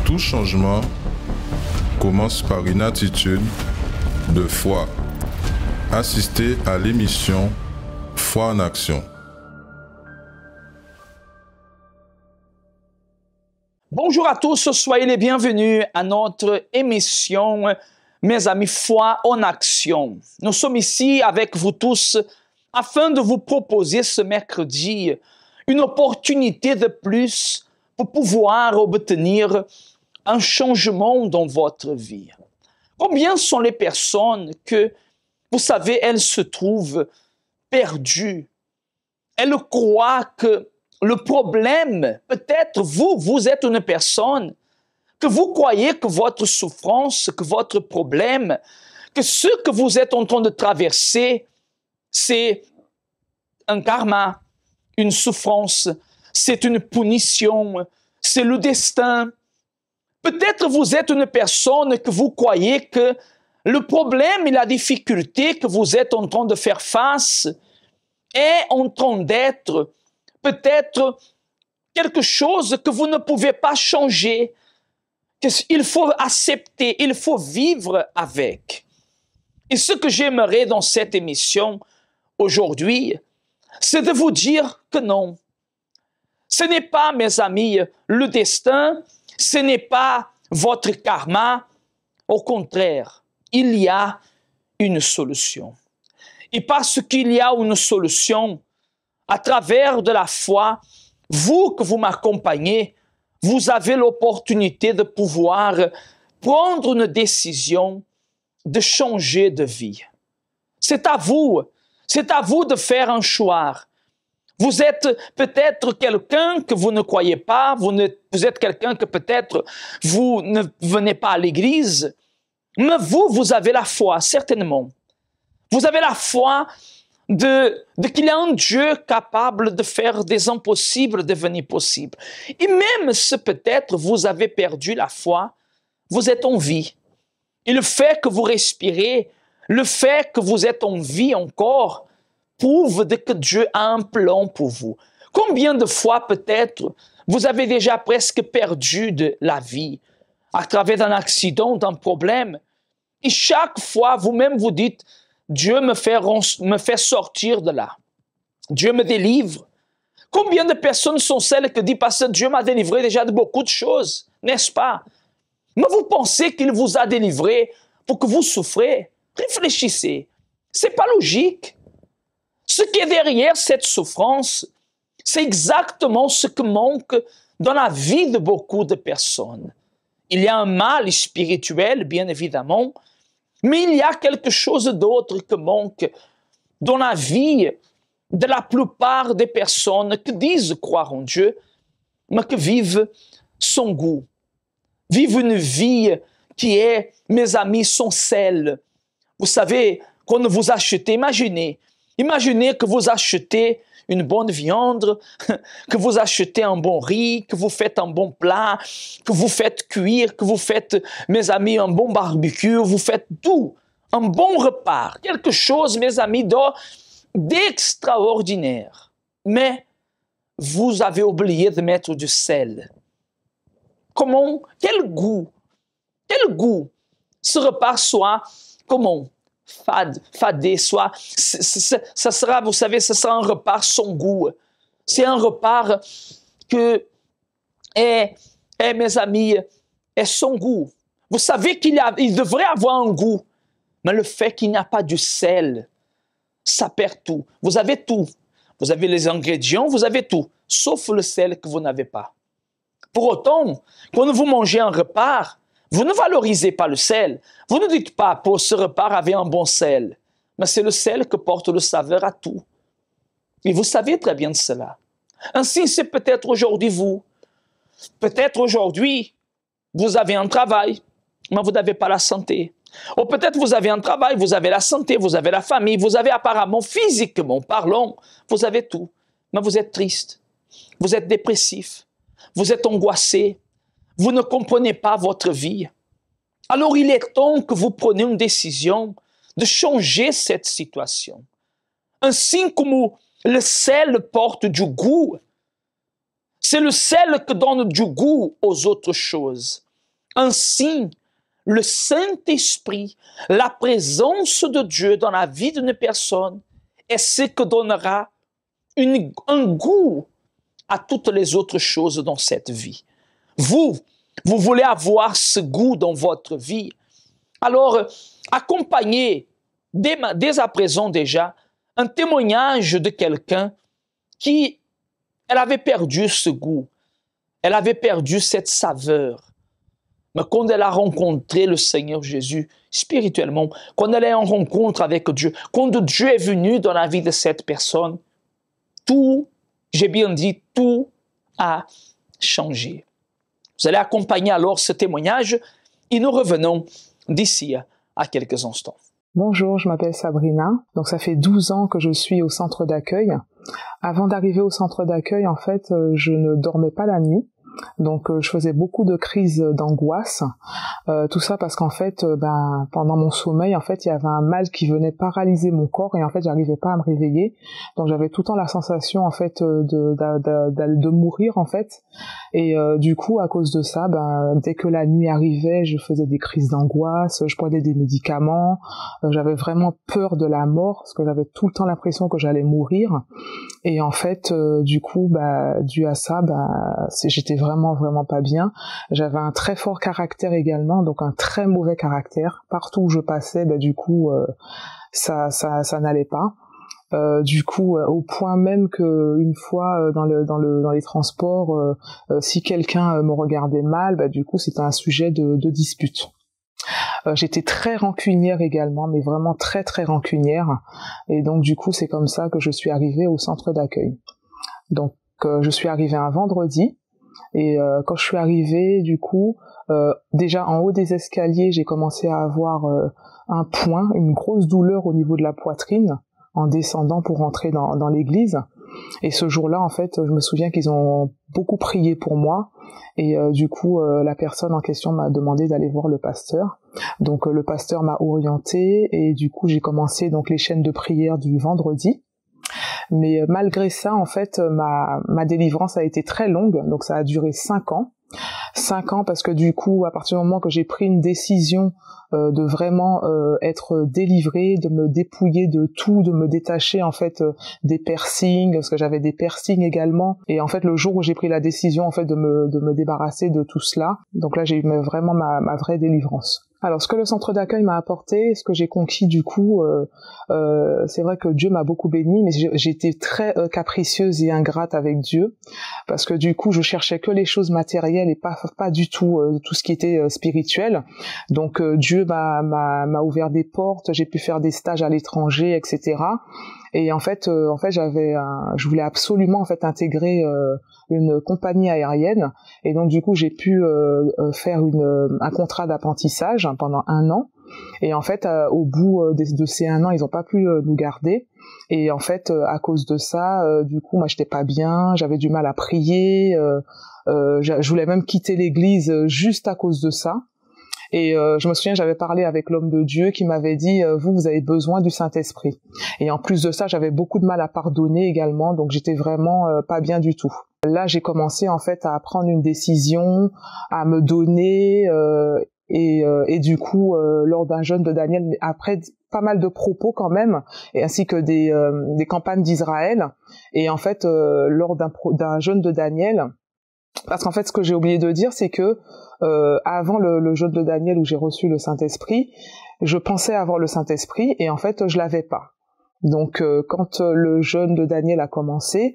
Tout changement commence par une attitude de foi. Assistez à l'émission Foi en action. Bonjour à tous, soyez les bienvenus à notre émission, mes amis, Foi en action. Nous sommes ici avec vous tous afin de vous proposer ce mercredi une opportunité de plus pour pouvoir obtenir un changement dans votre vie. Combien sont les personnes que, vous savez, elles se trouvent perdues. Elles croient que le problème, peut-être vous êtes une personne que vous croyez que votre souffrance, que votre problème, que ce que vous êtes en train de traverser, c'est un karma, une souffrance, c'est une punition, c'est le destin. Peut-être vous êtes une personne que vous croyez que le problème et la difficulté que vous êtes en train de faire face est en train d'être peut-être quelque chose que vous ne pouvez pas changer, qu'il faut accepter, il faut vivre avec. Et ce que j'aimerais dans cette émission aujourd'hui, c'est de vous dire que non. Ce n'est pas, mes amis, le destin, ce n'est pas votre karma. Au contraire, il y a une solution. Et parce qu'il y a une solution, à travers de la foi, vous que vous m'accompagnez, vous avez l'opportunité de pouvoir prendre une décision de changer de vie. C'est à vous de faire un choix. Vous êtes peut-être quelqu'un que vous ne croyez pas, vous êtes quelqu'un que peut-être vous ne venez pas à l'église, mais vous avez la foi, certainement. Vous avez la foi de qu'il y a un Dieu capable de faire des impossibles devenir possibles. Et même si peut-être vous avez perdu la foi, vous êtes en vie. Et le fait que vous respirez, le fait que vous êtes en vie encore, prouve que Dieu a un plan pour vous. Combien de fois peut-être vous avez déjà presque perdu de la vie à travers d'un accident, d'un problème, et chaque fois vous-même vous dites, Dieu me fait sortir de là. Dieu me délivre. Combien de personnes sont celles qui disent, parce que Dieu m'a délivré déjà de beaucoup de choses, n'est-ce pas? Mais vous pensez qu'il vous a délivré pour que vous souffrez? Réfléchissez. C'est pas logique. Ce qui est derrière cette souffrance, c'est exactement ce qui manque dans la vie de beaucoup de personnes. Il y a un mal spirituel, bien évidemment, mais il y a quelque chose d'autre qui manque dans la vie de la plupart des personnes qui disent croire en Dieu, mais qui vivent sans goût. Vivent une vie qui est, mes amis, sans sel. Vous savez, quand vous achetez, imaginez que vous achetez une bonne viande, que vous achetez un bon riz, que vous faites un bon plat, que vous faites cuire, que vous faites, mes amis, un bon barbecue, vous faites tout, un bon repas, quelque chose, mes amis, d'extraordinaire. Mais vous avez oublié de mettre du sel. Comment? Quel goût? Ce repas soit comment? Fadé, soit, ça sera, vous savez, ce sera un repas sans goût. C'est un repas que mes amis, est sans goût. Vous savez il devrait avoir un goût, mais le fait qu'il n'y a pas du sel, ça perd tout. Vous avez tout. Vous avez les ingrédients, vous avez tout, sauf le sel que vous n'avez pas. Pour autant, quand vous mangez un repas, vous ne valorisez pas le sel. Vous ne dites pas, pour ce repas avait un bon sel. Mais c'est le sel qui porte le saveur à tout. Et vous savez très bien de cela. Ainsi, c'est peut-être aujourd'hui vous. Peut-être aujourd'hui, vous avez un travail, mais vous n'avez pas la santé. Ou peut-être vous avez un travail, vous avez la santé, vous avez la famille, vous avez apparemment, physiquement parlant, vous avez tout. Mais vous êtes triste, vous êtes dépressif, vous êtes angoissé, vous ne comprenez pas votre vie. Alors il est temps que vous preniez une décision de changer cette situation. Ainsi comme le sel porte du goût, c'est le sel qui donne du goût aux autres choses. Ainsi, le Saint-Esprit, la présence de Dieu dans la vie d'une personne est ce que donnera un goût à toutes les autres choses dans cette vie. Vous voulez avoir ce goût dans votre vie. Alors, accompagnez dès à présent déjà un témoignage de quelqu'un qui, elle avait perdu ce goût, elle avait perdu cette saveur. Mais quand elle a rencontré le Seigneur Jésus spirituellement, quand elle est en rencontre avec Dieu, quand Dieu est venu dans la vie de cette personne, tout, j'ai bien dit, tout a changé. Vous allez accompagner alors ce témoignage et nous revenons d'ici à quelques instants. Bonjour, je m'appelle Sabrina. Donc ça fait 12 ans que je suis au centre d'accueil. Avant d'arriver au centre d'accueil, en fait, je ne dormais pas la nuit. Donc je faisais beaucoup de crises d'angoisse, tout ça parce qu'en fait pendant mon sommeil en fait il y avait un mal qui venait paralyser mon corps et en fait j'arrivais pas à me réveiller, donc j'avais tout le temps la sensation en fait de mourir en fait, et du coup à cause de ça dès que la nuit arrivait je faisais des crises d'angoisse, je prenais des médicaments, j'avais vraiment peur de la mort parce que j'avais tout le temps l'impression que j'allais mourir, et en fait du coup dû à ça j'étais vraiment pas bien. J'avais un très fort caractère également, donc un très mauvais caractère. Partout où je passais, du coup, ça n'allait pas. Du coup, au point même que une fois dans les transports, si quelqu'un me regardait mal, du coup, c'était un sujet de dispute. J'étais très rancunière également, mais vraiment très rancunière. Et donc, du coup, c'est comme ça que je suis arrivée au centre d'accueil. Donc, je suis arrivée un vendredi. Et quand je suis arrivée, du coup, déjà en haut des escaliers, j'ai commencé à avoir un point, une grosse douleur au niveau de la poitrine, en descendant pour rentrer dans l'église. Et ce jour-là, en fait, je me souviens qu'ils ont beaucoup prié pour moi. Et du coup, la personne en question m'a demandé d'aller voir le pasteur. Donc le pasteur m'a orientée et du coup, j'ai commencé donc les chaînes de prière du vendredi. Mais malgré ça, en fait, ma délivrance a été très longue, donc ça a duré 5 ans. 5 ans parce que du coup, à partir du moment que j'ai pris une décision de vraiment être délivrée, de me dépouiller de tout, de me détacher en fait des piercings, parce que j'avais des piercings également. Et en fait, le jour où j'ai pris la décision en fait de me débarrasser de tout cela, donc là j'ai eu vraiment ma vraie délivrance. Alors, ce que le centre d'accueil m'a apporté, ce que j'ai conquis du coup, c'est vrai que Dieu m'a beaucoup bénie, mais j'ai été très capricieuse et ingrate avec Dieu, parce que du coup, je cherchais que les choses matérielles et pas du tout tout ce qui était spirituel. Donc, Dieu m'a ouvert des portes, j'ai pu faire des stages à l'étranger, etc. Et en fait, je voulais absolument en fait intégrer une compagnie aérienne, et donc du coup j'ai pu faire un contrat d'apprentissage pendant 1 an. Et en fait, au bout de ces 1 an, ils n'ont pas pu nous garder. Et en fait, à cause de ça, du coup, moi, j'étais pas bien, j'avais du mal à prier. Je voulais même quitter l'église juste à cause de ça. Et je me souviens, j'avais parlé avec l'homme de Dieu qui m'avait dit vous avez besoin du Saint-Esprit. Et en plus de ça, j'avais beaucoup de mal à pardonner également, donc j'étais vraiment pas bien du tout. Là, j'ai commencé en fait à prendre une décision, à me donner, et du coup, lors d'un jeûne de Daniel, mais après pas mal de propos quand même, et ainsi que des campagnes d'Israël. Et en fait, lors d'un jeûne de Daniel, parce qu'en fait, ce que j'ai oublié de dire, c'est que avant le jeûne de Daniel où j'ai reçu le Saint-Esprit, je pensais avoir le Saint-Esprit et en fait, je l'avais pas. Donc, quand le jeûne de Daniel a commencé,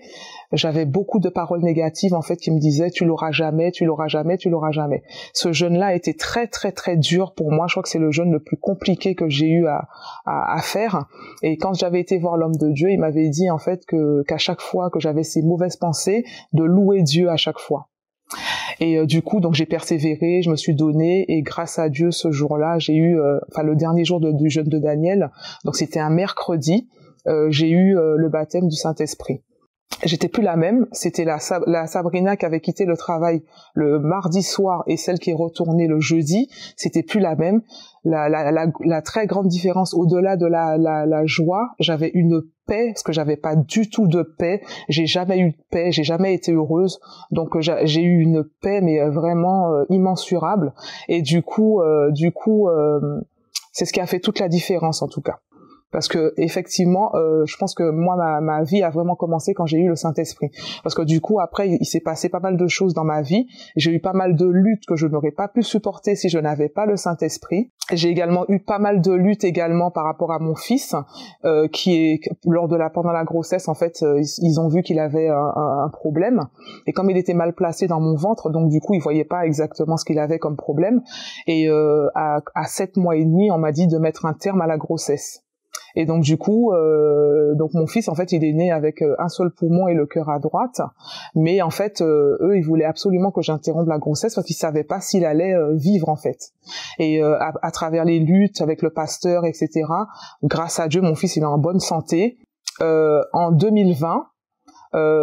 j'avais beaucoup de paroles négatives en fait qui me disaient tu l'auras jamais, tu l'auras jamais, tu l'auras jamais. Ce jeûne-là a été très dur pour moi. Je crois que c'est le jeûne le plus compliqué que j'ai eu à faire. Et quand j'avais été voir l'homme de Dieu, il m'avait dit en fait qu'à chaque fois que j'avais ces mauvaises pensées, de louer Dieu à chaque fois. Et du coup, donc j'ai persévéré, je me suis donné, et grâce à Dieu, ce jour-là, j'ai eu, le dernier jour du jeûne de Daniel, donc c'était un mercredi, j'ai eu le baptême du Saint-Esprit. J'étais plus la même, c'était la Sabrina qui avait quitté le travail le mardi soir et celle qui est retournée le jeudi, c'était plus la même. La très grande différence, au-delà de la joie, j'avais une paix, parce que j'avais pas du tout de paix. J'ai jamais eu de paix, j'ai jamais été heureuse. Donc j'ai eu une paix, mais vraiment immensurable. Et du coup, c'est ce qui a fait toute la différence en tout cas. Parce que effectivement, je pense que moi ma vie a vraiment commencé quand j'ai eu le Saint-Esprit. Parce que du coup après il s'est passé pas mal de choses dans ma vie. J'ai eu pas mal de luttes que je n'aurais pas pu supporter si je n'avais pas le Saint-Esprit. J'ai également eu pas mal de luttes également par rapport à mon fils, qui est pendant la grossesse en fait ils ont vu qu'il avait un problème. Et comme il était mal placé dans mon ventre, donc du coup ils voyaient pas exactement ce qu'il avait comme problème. Et à 7 mois et demi, on m'a dit de mettre un terme à la grossesse. Et donc du coup, donc mon fils en fait il est né avec un seul poumon et le cœur à droite, mais en fait eux ils voulaient absolument que j'interrompe la grossesse parce qu'ils savaient pas s'il allait vivre en fait. Et à travers les luttes avec le pasteur etc. Grâce à Dieu mon fils il est en bonne santé. En 2020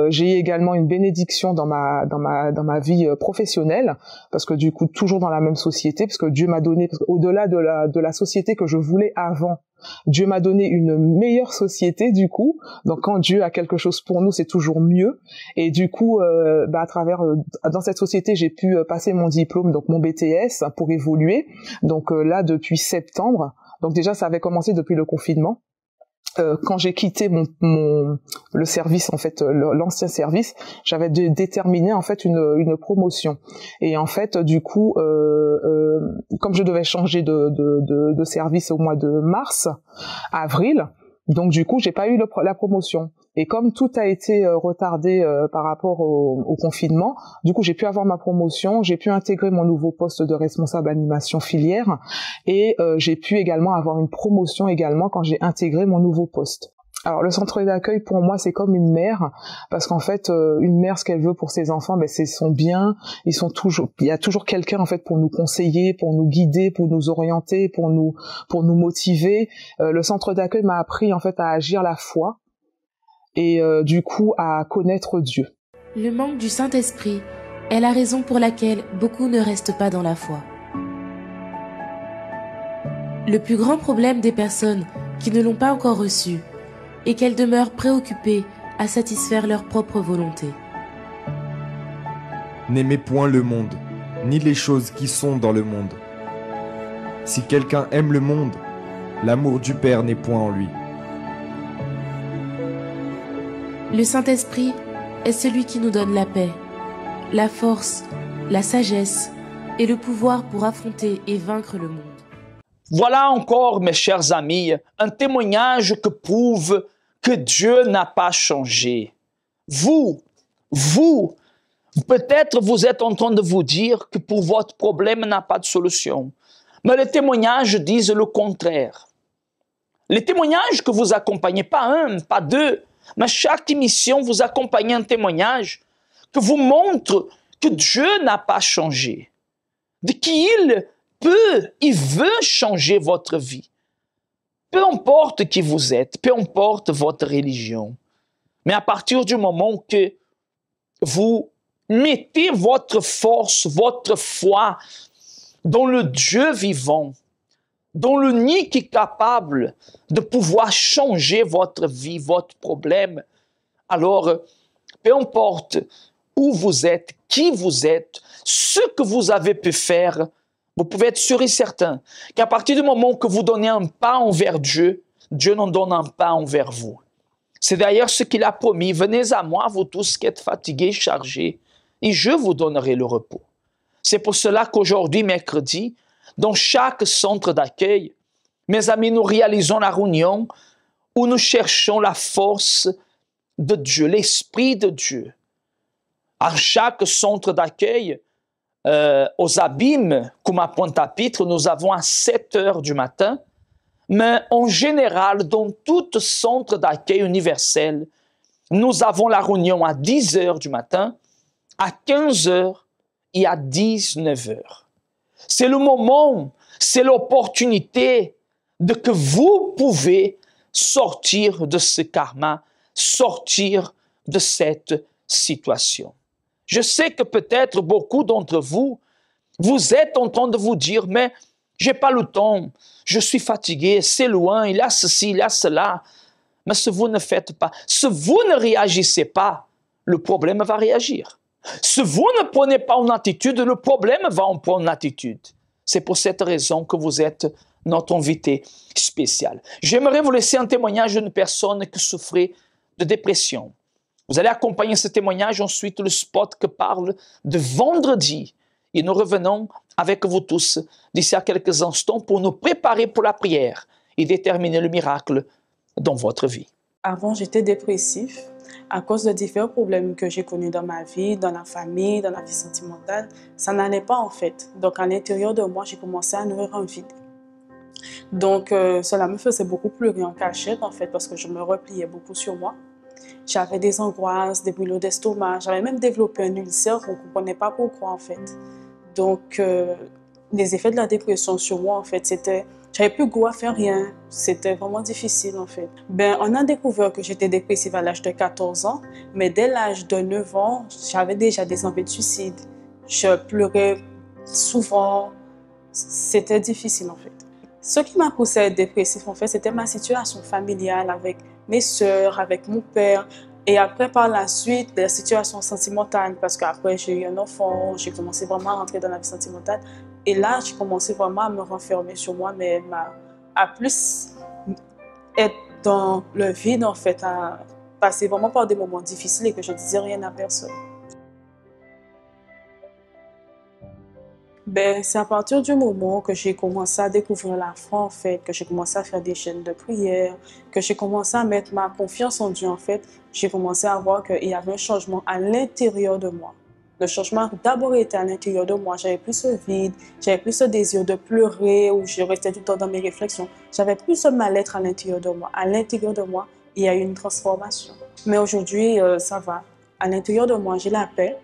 j'ai eu également une bénédiction dans ma vie professionnelle, parce que du coup toujours dans la même société, parce que Dieu m'a donné, au-delà de la société que je voulais avant, Dieu m'a donné une meilleure société du coup. Donc quand Dieu a quelque chose pour nous, c'est toujours mieux. Et du coup, dans cette société, j'ai pu passer mon diplôme, donc mon BTS, pour évoluer. Donc là, depuis septembre. Donc déjà, ça avait commencé depuis le confinement. Quand j'ai quitté le service en fait, l'ancien service, j'avais déterminé en fait une promotion. Et en fait du coup comme je devais changer de service au mois de avril, donc du coup j'ai pas eu la promotion. Et comme tout a été retardé par rapport au confinement, du coup j'ai pu avoir ma promotion, j'ai pu intégrer mon nouveau poste de responsable animation filière, et j'ai pu également avoir une promotion également quand j'ai intégré mon nouveau poste. Alors le centre d'accueil pour moi c'est comme une mère, parce qu'en fait une mère, ce qu'elle veut pour ses enfants, c'est son bien. Il y a toujours quelqu'un en fait pour nous conseiller, pour nous guider, pour nous orienter, pour nous motiver. Le centre d'accueil m'a appris en fait à agir la foi et du coup à connaître Dieu. Le manque du Saint-Esprit est la raison pour laquelle beaucoup ne restent pas dans la foi. Le plus grand problème des personnes qui ne l'ont pas encore reçu est qu'elles demeurent préoccupées à satisfaire leur propre volonté. N'aimez point le monde, ni les choses qui sont dans le monde. Si quelqu'un aime le monde, l'amour du Père n'est point en lui. Le Saint-Esprit est celui qui nous donne la paix, la force, la sagesse et le pouvoir pour affronter et vaincre le monde. Voilà encore, mes chers amis, un témoignage que prouve que Dieu n'a pas changé. Vous, peut-être vous êtes en train de vous dire que pour votre problème n'a pas de solution. Mais les témoignages disent le contraire. Les témoignages que vous accompagnez, pas un, pas deux, mais chaque émission vous accompagne un témoignage que vous montre que Dieu n'a pas changé, de qu'il il veut changer votre vie. Peu importe qui vous êtes, peu importe votre religion, mais à partir du moment que vous mettez votre force, votre foi dans le Dieu vivant, dans l'unique qui est capable de pouvoir changer votre vie, votre problème, alors peu importe où vous êtes, qui vous êtes, ce que vous avez pu faire, vous pouvez être sûr et certain qu'à partir du moment que vous donnez un pas envers Dieu, Dieu n'en donne un pas envers vous. C'est d'ailleurs ce qu'il a promis. Venez à moi, vous tous qui êtes fatigués, chargés, et je vous donnerai le repos. C'est pour cela qu'aujourd'hui, mercredi, dans chaque centre d'accueil, mes amis, nous réalisons la réunion où nous cherchons la force de Dieu, l'Esprit de Dieu. À chaque centre d'accueil, aux Abîmes, comme à Pointe-à-Pitre, nous avons à 7 heures du matin, mais en général, dans tout centre d'accueil universel, nous avons la réunion à 10 heures du matin, à 15 heures et à 19 heures. C'est le moment, c'est l'opportunité de que vous pouvez sortir de ce karma, sortir de cette situation. Je sais que peut-être beaucoup d'entre vous, vous êtes en train de vous dire, mais j'ai pas le temps, je suis fatigué, c'est loin, il y a ceci, il y a cela. Mais si vous ne faites pas, si vous ne réagissez pas, le problème va réagir. Si vous ne prenez pas une attitude, le problème va en prendre une attitude. C'est pour cette raison que vous êtes notre invité spécial. J'aimerais vous laisser un témoignage d'une personne qui souffrait de dépression. Vous allez accompagner ce témoignage, ensuite le spot qui parle de vendredi. Et nous revenons avec vous tous d'ici à quelques instants pour nous préparer pour la prière et déterminer le miracle dans votre vie. Avant, j'étais dépressif à cause de différents problèmes que j'ai connus dans ma vie, dans la famille, dans la vie sentimentale. Ça n'allait pas en fait. Donc à l'intérieur de moi, j'ai commencé à nourrir un vide. Donc cela me faisait beaucoup pleurer en cachette en fait parce que je me repliais beaucoup sur moi. J'avais des angoisses, des brûlures d'estomac. J'avais même développé un ulcère, on ne comprenait pas pourquoi en fait. Donc les effets de la dépression sur moi en fait, c'était... J'avais plus goût à faire rien. C'était vraiment difficile en fait. On a découvert que j'étais dépressive à l'âge de 14 ans, mais dès l'âge de 9 ans, j'avais déjà des envies de suicide. Je pleurais souvent. C'était difficile en fait. Ce qui m'a poussée à être dépressive en fait, c'était ma situation familiale avec mes sœurs, avec mon père. Et après, par la suite, la situation sentimentale, parce qu'après, j'ai eu un enfant, j'ai commencé vraiment à rentrer dans la vie sentimentale. Et là, j'ai commencé vraiment à me renfermer sur moi-même, à plus être dans le vide, en fait, à passer vraiment par des moments difficiles et que je ne disais rien à personne. C'est à partir du moment que j'ai commencé à découvrir la foi, en fait, que j'ai commencé à faire des chaînes de prière, que j'ai commencé à mettre ma confiance en Dieu, en fait, j'ai commencé à voir qu'il y avait un changement à l'intérieur de moi. Le changement d'abord était à l'intérieur de moi. J'avais plus ce vide, j'avais plus ce désir de pleurer ou je restais tout le temps dans mes réflexions. J'avais plus ce mal-être à l'intérieur de moi. À l'intérieur de moi, il y a eu une transformation. Mais aujourd'hui, ça va. À l'intérieur de moi, j'ai la paix.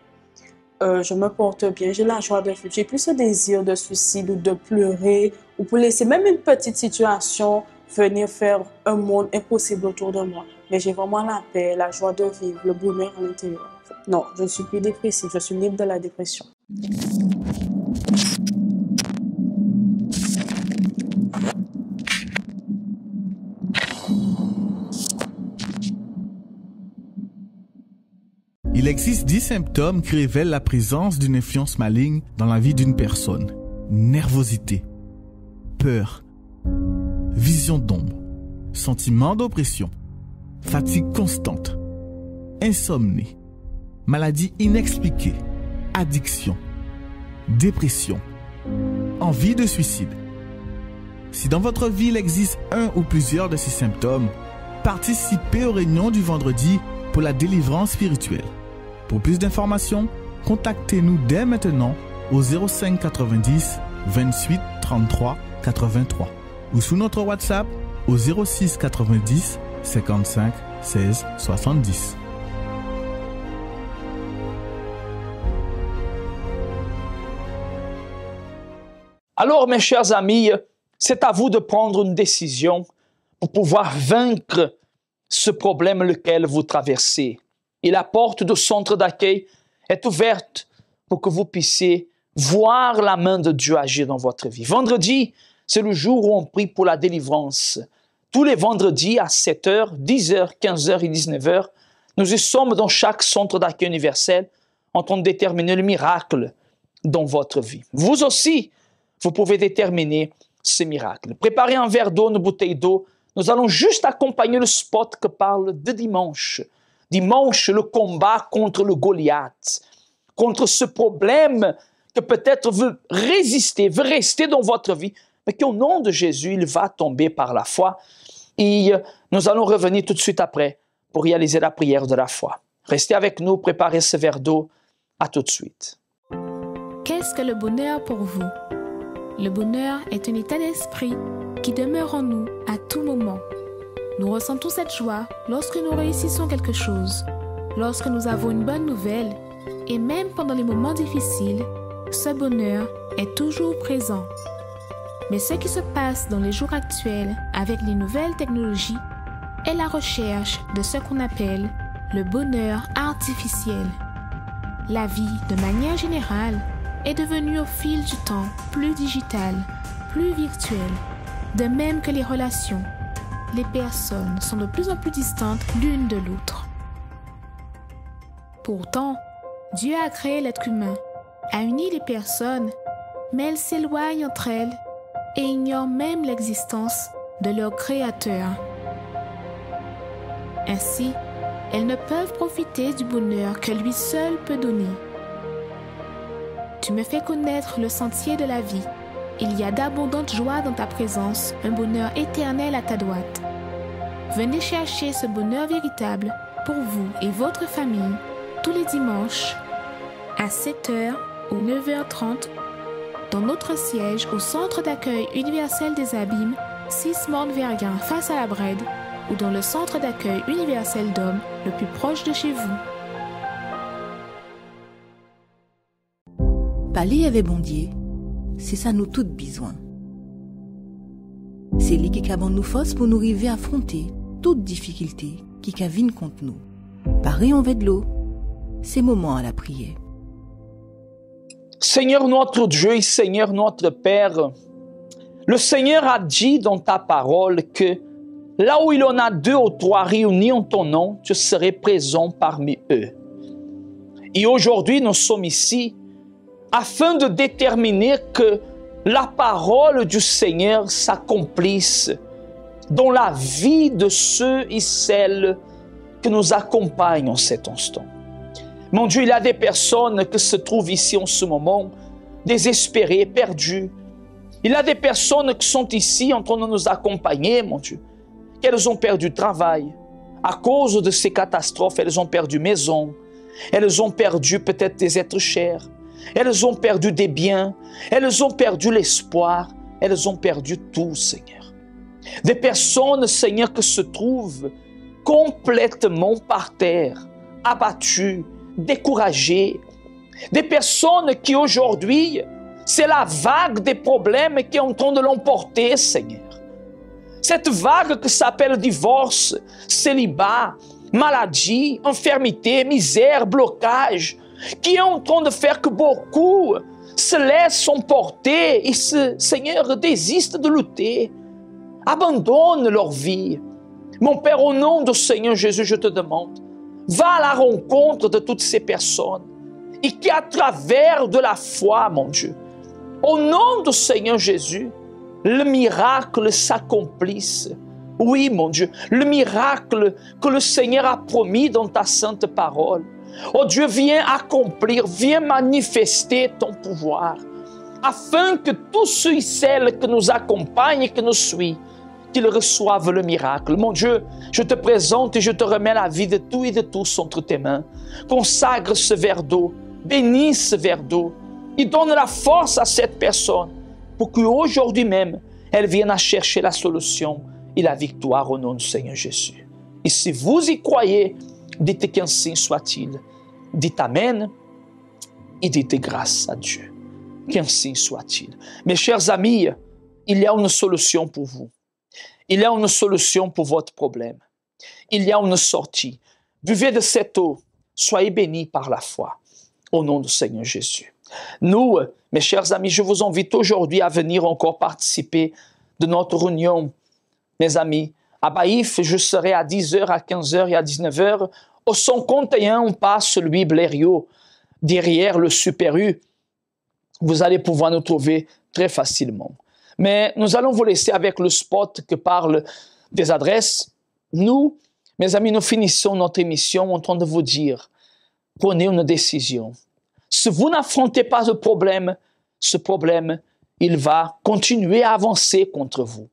Je me porte bien, j'ai la joie de vivre. J'ai plus ce désir de suicide ou de pleurer ou pour laisser même une petite situation venir faire un monde impossible autour de moi. Mais j'ai vraiment la paix, la joie de vivre, le bonheur à l'intérieur. Non, je ne suis plus dépressive, je suis libre de la dépression. Il existe 10 symptômes qui révèlent la présence d'une influence maligne dans la vie d'une personne. Nervosité, peur, vision d'ombre, sentiment d'oppression, fatigue constante, insomnie, maladie inexpliquée, addiction, dépression, envie de suicide. Si dans votre vie il existe un ou plusieurs de ces symptômes, participez aux réunions du vendredi pour la délivrance spirituelle. Pour plus d'informations, contactez-nous dès maintenant au 05 90 28 33 83 ou sous notre WhatsApp au 06 90 55 16 70. Alors, mes chers amis, c'est à vous de prendre une décision pour pouvoir vaincre ce problème lequel vous traversez. Et la porte du centre d'accueil est ouverte pour que vous puissiez voir la main de Dieu agir dans votre vie. Vendredi, c'est le jour où on prie pour la délivrance. Tous les vendredis à 7h, 10h, 15h et 19h, nous y sommes dans chaque centre d'accueil universel en train de déterminer le miracle dans votre vie. Vous aussi, vous pouvez déterminer ce miracle. Préparez un verre d'eau, une bouteille d'eau. Nous allons juste accompagner le spot qui parle de dimanche. Dimanche, le combat contre le Goliath, contre ce problème que peut-être veut résister, veut rester dans votre vie, mais qu'au nom de Jésus, il va tomber par la foi. Et nous allons revenir tout de suite après pour réaliser la prière de la foi. Restez avec nous, préparez ce verre d'eau. À tout de suite. Qu'est-ce que le bonheur pour vous? Le bonheur est un état d'esprit qui demeure en nous à tout moment. Nous ressentons cette joie lorsque nous réussissons quelque chose, lorsque nous avons une bonne nouvelle, et même pendant les moments difficiles, ce bonheur est toujours présent. Mais ce qui se passe dans les jours actuels avec les nouvelles technologies est la recherche de ce qu'on appelle le bonheur artificiel. La vie, de manière générale, est devenue au fil du temps plus digitale, plus virtuelle, de même que les relations. les personnes sont de plus en plus distantes l'une de l'autre. Pourtant, Dieu a créé l'être humain, a uni les personnes, mais elles s'éloignent entre elles et ignorent même l'existence de leur Créateur. Ainsi, elles ne peuvent profiter du bonheur que lui seul peut donner. Tu me fais connaître le sentier de la vie. Il y a d'abondantes joies dans ta présence, un bonheur éternel à ta droite. Venez chercher ce bonheur véritable pour vous et votre famille tous les dimanches à 7h ou 9h30 dans notre siège au Centre d'accueil universel des Abîmes, 6 Morne-Verguin face à la Brède, ou dans le Centre d'accueil universel d'hommes le plus proche de chez vous. Parler avec Bondier, c'est ça nous toutes besoin. C'est lui qui a nous force pour nous arriver à affronter toute difficulté qui viennent contre nous. Pareil en de l'eau, c'est moment à la prière. Seigneur notre Dieu et Seigneur notre Père, le Seigneur a dit dans ta parole que là où il en a 2 ou 3 réunis en ton nom, tu serais présent parmi eux. Et aujourd'hui, nous sommes ici afin de déterminer que la parole du Seigneur s'accomplisse dans la vie de ceux et celles qui nous accompagnent en cet instant. Mon Dieu, il y a des personnes qui se trouvent ici en ce moment, désespérées, perdues. Il y a des personnes qui sont ici en train de nous accompagner, mon Dieu. Elles ont perdu travail. À cause de ces catastrophes, elles ont perdu maison. Elles ont perdu peut-être des êtres chers. Elles ont perdu des biens. Elles ont perdu l'espoir. Elles ont perdu tout, Seigneur. Des personnes, Seigneur, qui se trouvent complètement par terre, abattues, découragées. Des personnes qui aujourd'hui, c'est la vague des problèmes qui est en train de l'emporter, Seigneur. Cette vague qui s'appelle divorce, célibat, maladie, infirmité, misère, blocage, qui est en train de faire que beaucoup se laissent emporter et, Seigneur, désistent de lutter, abandonnent leur vie. Mon Père, au nom du Seigneur Jésus, je te demande, va à la rencontre de toutes ces personnes et qu'à travers de la foi, mon Dieu, au nom du Seigneur Jésus, le miracle s'accomplisse. Oui, mon Dieu, le miracle que le Seigneur a promis dans ta sainte parole. Oh Dieu, viens accomplir, viens manifester ton pouvoir, afin que tous ceux et celles qui nous accompagnent et qui nous suivent, qu'ils reçoivent le miracle. Mon Dieu, je te présente et je te remets la vie de tout et de tous entre tes mains. Consacre ce verre d'eau, bénis ce verre d'eau, et donne la force à cette personne pour qu'aujourd'hui même, elle vienne à chercher la solution et la victoire au nom du Seigneur Jésus. Et si vous y croyez, dites qu'ainsi soit-il. Dites Amen et dites grâce à Dieu. Qu'ainsi soit-il. Mes chers amis, il y a une solution pour vous. Il y a une solution pour votre problème. Il y a une sortie. Buvez de cette eau. Soyez bénis par la foi. Au nom du Seigneur Jésus. Nous, mes chers amis, je vous invite aujourd'hui à venir encore participer de notre réunion. Mes amis, à Baïf, je serai à 10h, à 15h et à 19h. Au 151, on passe Louis Blériot, derrière le Super U. Vous allez pouvoir nous trouver très facilement. Mais nous allons vous laisser avec le spot qui parle des adresses. Nous, mes amis, nous finissons notre émission en train de vous dire, prenez une décision. Si vous n'affrontez pas ce problème, il va continuer à avancer contre vous.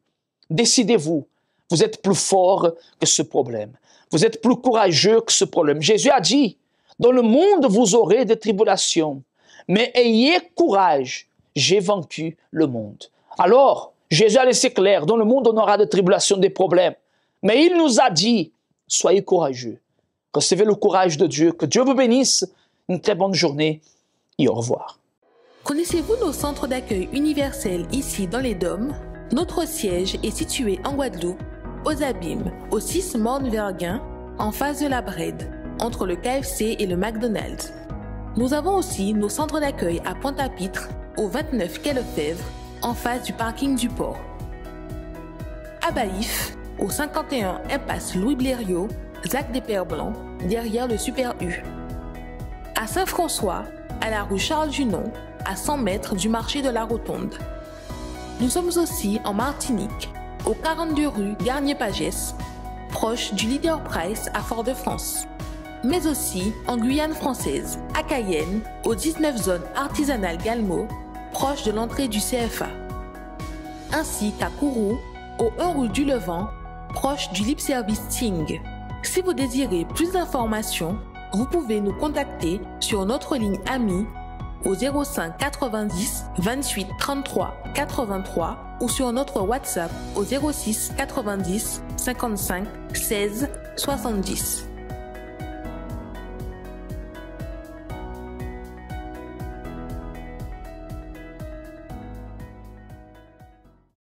Décidez-vous. Vous êtes plus fort que ce problème. Vous êtes plus courageux que ce problème. Jésus a dit, dans le monde vous aurez des tribulations, mais ayez courage, j'ai vaincu le monde. Alors, Jésus a laissé clair, dans le monde on aura des tribulations, des problèmes. Mais il nous a dit, soyez courageux. Recevez le courage de Dieu. Que Dieu vous bénisse. Une très bonne journée et au revoir. Connaissez-vous nos centres d'accueil universels ici dans les Dômes? Notre siège est situé en Guadeloupe, aux Abîmes, au 6 Morne-Verguin, en face de la Brède, entre le KFC et le McDonald's. Nous avons aussi nos centres d'accueil à Pointe-à-Pitre, au 29 quai Lefebvre, en face du parking du port. À Baïf, au 51 impasse Louis Blériot, Zac des Pères Blancs, derrière le Super U. À Saint-François, à la rue Charles Junon, à 100 mètres du marché de la Rotonde. Nous sommes aussi en Martinique, au 42 rue Garnier-Pagès, proche du Leader Price à Fort-de-France. Mais aussi en Guyane française, à Cayenne, aux 19 zones artisanales Galmo, proche de l'entrée du CFA. Ainsi qu'à Kourou, au 1 rue du Levant, proche du Lip Service Ting. Si vous désirez plus d'informations, vous pouvez nous contacter sur notre ligne amie au 05 90 28 33 83 ou sur notre WhatsApp au 06 90 55 16 70.